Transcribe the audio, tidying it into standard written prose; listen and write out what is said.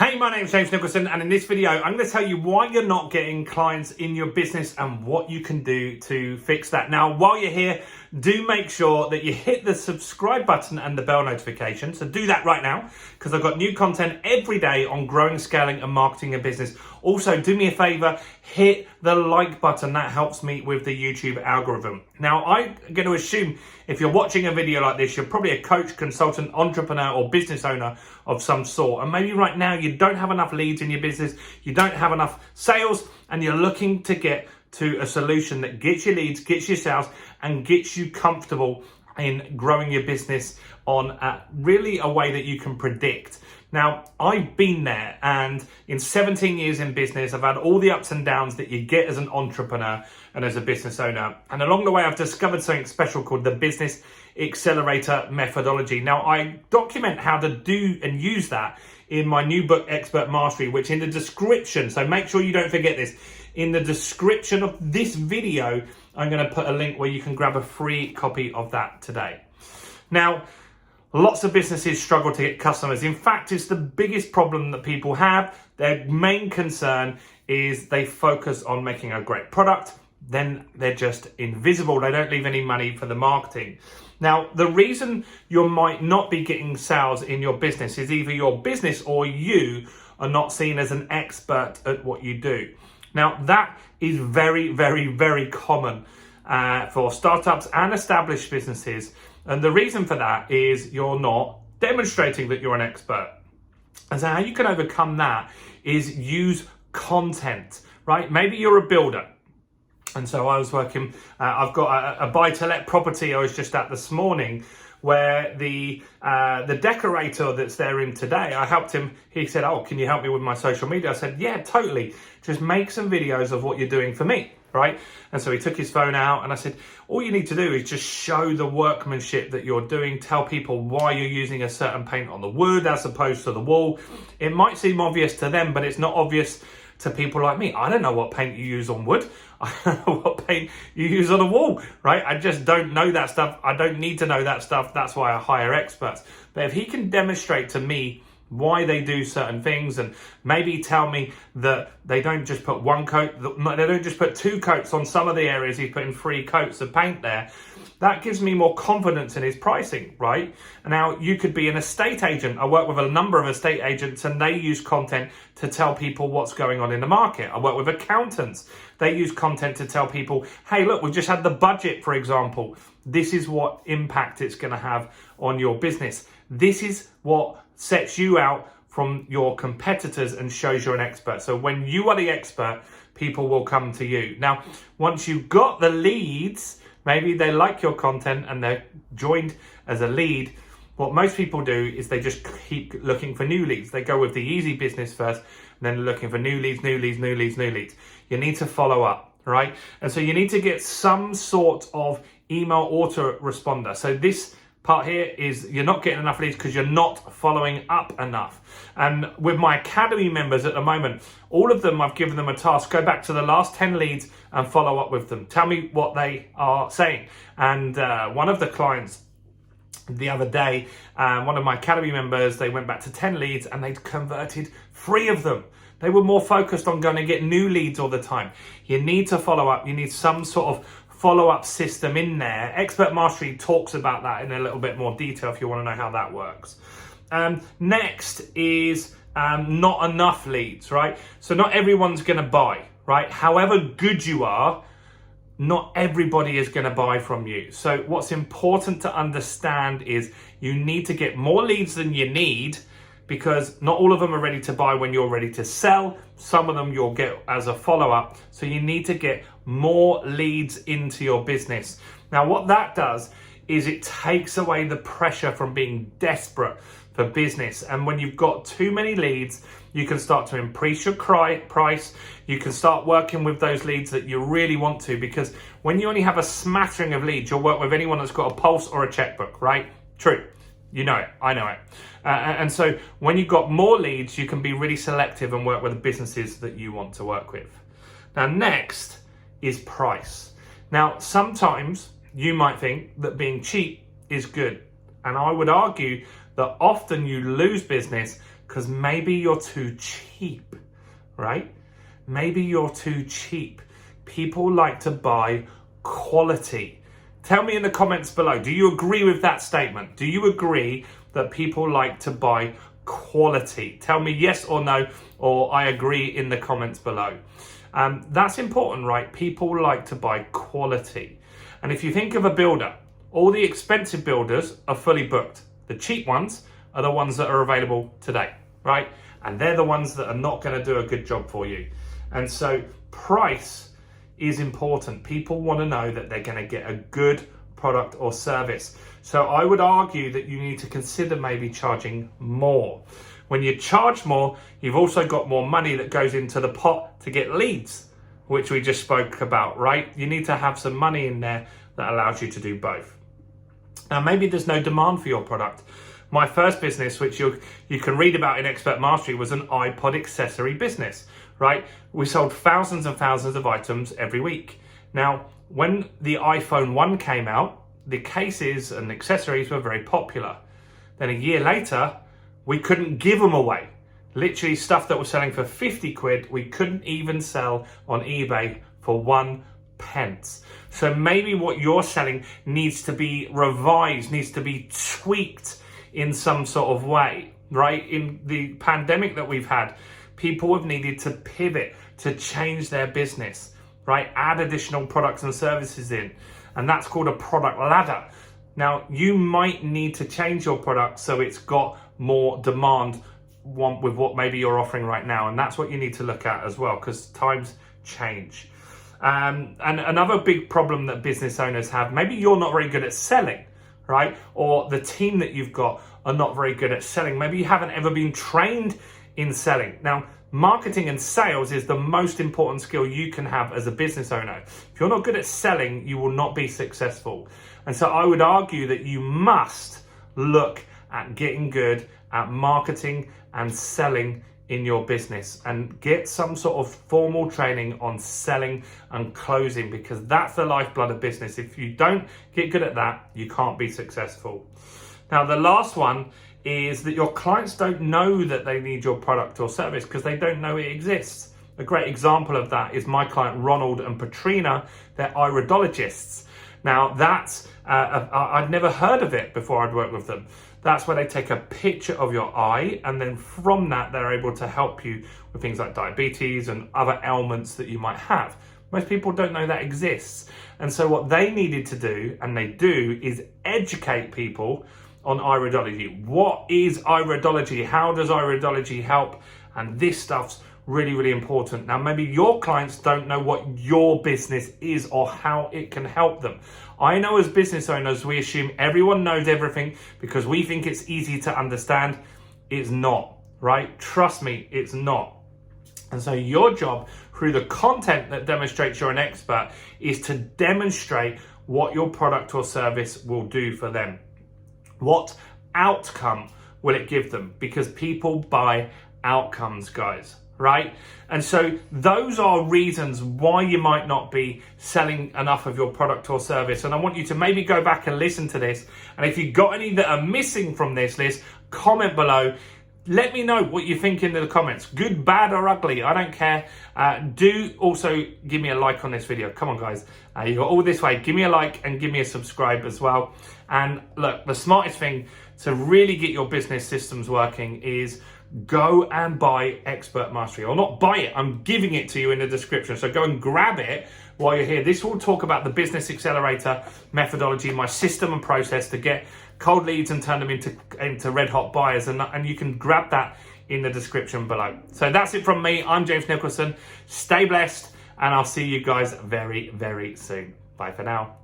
Hey, my name's James Nicholson, and in this video, I'm going to tell you why you're not getting clients in your business and what you can do to fix that. Now, while you're here, do make sure that you hit the subscribe button and the bell notification. So do that right now, because I've got new content every day on growing, scaling, and marketing a business. Also, do me a favor, hit the like button. That helps me with the YouTube algorithm. Now, I'm going to assume if you're watching a video like this, you're probably a coach, consultant, entrepreneur, or business owner of some sort. And maybe right now you don't have enough leads in your business, you don't have enough sales, and you're looking to get to a solution that gets you leads, gets you sales, and gets you comfortable in growing your business on really a way that you can predict. Now, I've been there, and in 17 years in business, I've had all the ups and downs that you get as an entrepreneur and as a business owner. And along the way, I've discovered something special called the Business Accelerator methodology. Now, I document how to do and use that in my new book, Expert Mastery, which in the description, so make sure you don't forget this, in the description of this video, I'm going to put a link where you can grab a free copy of that today. Now, lots of businesses struggle to get customers. In fact, it's the biggest problem that people have. Their main concern is they focus on making a great product, then they're just invisible. They don't leave any money for the marketing. Now, the reason you might not be getting sales in your business is either your business or you are not seen as an expert at what you do. Now, that is very, very, very common for startups and established businesses. And the reason for that is you're not demonstrating that you're an expert. And so how you can overcome that is use content, right? Maybe you're a builder. And so I was working, I've got a buy-to-let property I was just at this morning where the decorator that's there in today, I helped him. He said, "Oh, can you help me with my social media?" I said, "Yeah, totally. Just make some videos of what you're doing for me." Right? And so he took his phone out and I said, all you need to do is just show the workmanship that you're doing, tell people why you're using a certain paint on the wood as opposed to the wall. It might seem obvious to them, but it's not obvious to people like me. I don't know what paint you use on wood. I don't know what paint you use on a wall, right? I just don't know that stuff. I don't need to know that stuff. That's why I hire experts. But if he can demonstrate to me why they do certain things, and maybe tell me that they don't just put one coat, they don't just put two coats on some of the areas, he's putting 3 coats of paint there, that gives me more confidence in his pricing, right? Now, you could be an estate agent. I work with a number of estate agents and they use content to tell people what's going on in the market. I work with accountants. They use content to tell people, hey, look, we've just had the budget, for example. This is what impact it's going to have on your business. This is what sets you out from your competitors and shows you're an expert. So when you are the expert, people will come to you. Now, once you've got the leads, maybe they like your content and they're joined as a lead. What most people do is they just keep looking for new leads. They go with the easy business first, and then looking for new leads, new leads, new leads, new leads. You need to follow up, right? And so you need to get some sort of email autoresponder. So this part here is you're not getting enough leads because you're not following up enough. And with my academy members at the moment, all of them, I've given them a task, go back to the last 10 leads and follow up with them. Tell me what they are saying. And one of the clients the other day, one of my academy members, they went back to 10 leads and they'd converted 3 of them. They were more focused on going to get new leads all the time. You need to follow up. You need some sort of follow-up system in there. Expert Mastery talks about that in a little bit more detail if you want to know how that works. Next is not enough leads, right? So not everyone's going to buy, right? However good you are, not everybody is going to buy from you. So what's important to understand is you need to get more leads than you need, because not all of them are ready to buy when you're ready to sell. Some of them you'll get as a follow-up. So you need to get more leads into your business. Now, what that does is it takes away the pressure from being desperate for business. And when you've got too many leads, you can start to increase your price. You can start working with those leads that you really want to, because when you only have a smattering of leads, you'll work with anyone that's got a pulse or a checkbook, right? True. You know it, I know it. And so when you've got more leads, you can be really selective and work with the businesses that you want to work with. Now, next is price. Now, sometimes you might think that being cheap is good. And I would argue that often you lose business Because maybe you're too cheap, right? Maybe you're too cheap. People like to buy quality. Tell me in the comments below, do you agree with that statement? Do you agree that people like to buy quality? Tell me yes or no, or I agree in the comments below. That's important, right? People like to buy quality. And if you think of a builder, all the expensive builders are fully booked. The cheap ones are the ones that are available today, right? And they're the ones that are not going to do a good job for you. And so price is important. People want to know that they're going to get a good product or service. So I would argue that you need to consider maybe charging more. When you charge more, you've also got more money that goes into the pot to get leads, which we just spoke about, right? You need to have some money in there that allows you to do both. Now, maybe there's no demand for your product. My first business, which you can read about in Expert Mastery, was an iPod accessory business, right? We sold thousands and thousands of items every week. Now, when the iPhone 1 came out, the cases and accessories were very popular. Then a year later, we couldn't give them away. Literally stuff that was selling for 50 quid, we couldn't even sell on eBay for 1 pence. So maybe what you're selling needs to be revised, needs to be tweaked in some sort of way, right? In the pandemic that we've had, people have needed to pivot, to change their business, right? Add additional products and services in. And that's called a product ladder. Now, you might need to change your product so it's got more demand with what maybe you're offering right now. And that's what you need to look at as well, because times change. And another big problem that business owners have, maybe you're not very good at selling, right? Or the team that you've got are not very good at selling. Maybe you haven't ever been trained in selling. Now, marketing and sales is the most important skill you can have as a business owner. If you're not good at selling, you will not be successful. And so I would argue that you must look at getting good at marketing and selling in your business and get some sort of formal training on selling and closing, because that's the lifeblood of business. If you don't get good at that, you can't be successful. Now, the last one is that your clients don't know that they need your product or service because they don't know it exists. A great example of that is my client Ronald and Patrina. They're iridologists. Now, that's I'd never heard of it before I'd worked with them. That's where they take a picture of your eye, and then from that they're able to help you with things like diabetes and other ailments that you might have. Most people don't know that exists. And so what they needed to do, and they do, is educate people on iridology. What is iridology? How does iridology help? And this stuff's really, really important. Now, maybe your clients don't know what your business is or how it can help them. I know as business owners, we assume everyone knows everything because we think it's easy to understand. It's not, right? Trust me, it's not. And so your job through the content that demonstrates you're an expert is to demonstrate what your product or service will do for them. What outcome will it give them? Because people buy outcomes, guys, right? And so those are reasons why you might not be selling enough of your product or service. And I want you to maybe go back and listen to this. And if you've got any that are missing from this list, comment below. Let me know what you think in the comments. Good, bad, or ugly, I don't care. Do also give me a like on this video. Come on, guys. You got all this way. Give me a like and give me a subscribe as well. And look, the smartest thing to really get your business systems working is go and buy Expert Mastery. Or not buy it, I'm giving it to you in the description. So go and grab it while you're here. This will talk about the Business Accelerator methodology, my system and process to get cold leads and turn them into red hot buyers. And you can grab that in the description below. So that's it from me. I'm James Nicholson. Stay blessed, and I'll see you guys very, very soon. Bye for now.